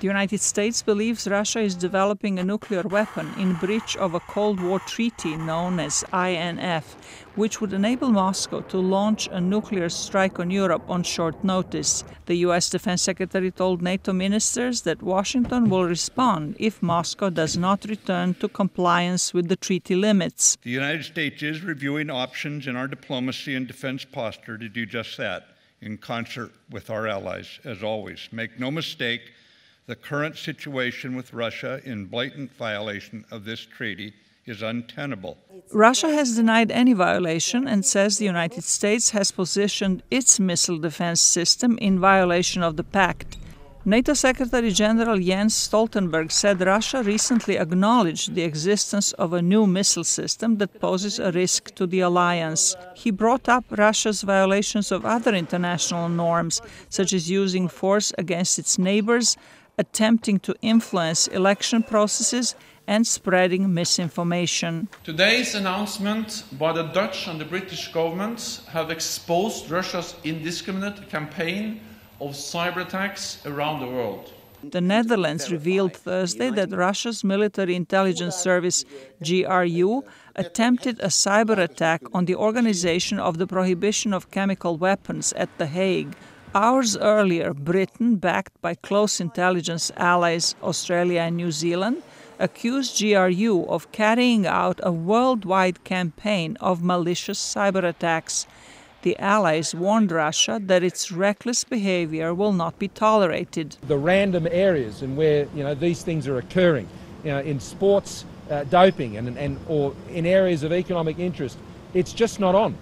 The United States believes Russia is developing a nuclear weapon in breach of a Cold War treaty known as INF, which would enable Moscow to launch a nuclear strike on Europe on short notice. The U.S. Defense Secretary told NATO ministers that Washington will respond if Moscow does not return to compliance with the treaty limits. The United States is reviewing options in our diplomacy and defense posture to do just that, in concert with our allies, as always. Make no mistake, the current situation with Russia in blatant violation of this treaty is untenable. Russia has denied any violation and says the United States has positioned its missile defense system in violation of the pact. NATO Secretary General Jens Stoltenberg said Russia recently acknowledged the existence of a new missile system that poses a risk to the alliance. He brought up Russia's violations of other international norms, such as using force against its neighbors, attempting to influence election processes, and spreading misinformation. Today's announcement by the Dutch and the British governments have exposed Russia's indiscriminate campaign of cyberattacks around the world. The Netherlands revealed Thursday that Russia's military intelligence service, GRU, attempted a cyber attack on the Organization of the Prohibition of Chemical Weapons at The Hague. Hours earlier, Britain, backed by close intelligence allies Australia and New Zealand, accused GRU of carrying out a worldwide campaign of malicious cyber attacks. The allies warned Russia that its reckless behavior will not be tolerated. The random areas in where these things are occurring, in sports, doping, or in areas of economic interest, it's just not on.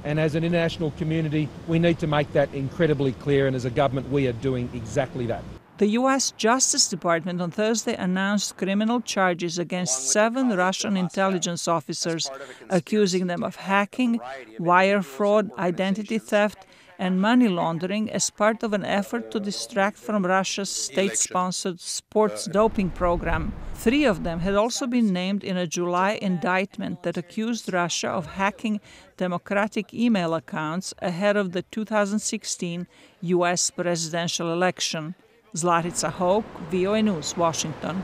And as an international community, we need to make that incredibly clear, and as a government, we are doing exactly that. The U.S. Justice Department on Thursday announced criminal charges against 7 Russian intelligence officers, accusing them of hacking, wire fraud, identity theft, and money laundering as part of an effort to distract from Russia's state-sponsored sports doping program. 3 of them had also been named in a July indictment that accused Russia of hacking democratic email accounts ahead of the 2016 U.S. presidential election. Zlatica, Hoke, VOA News, Washington.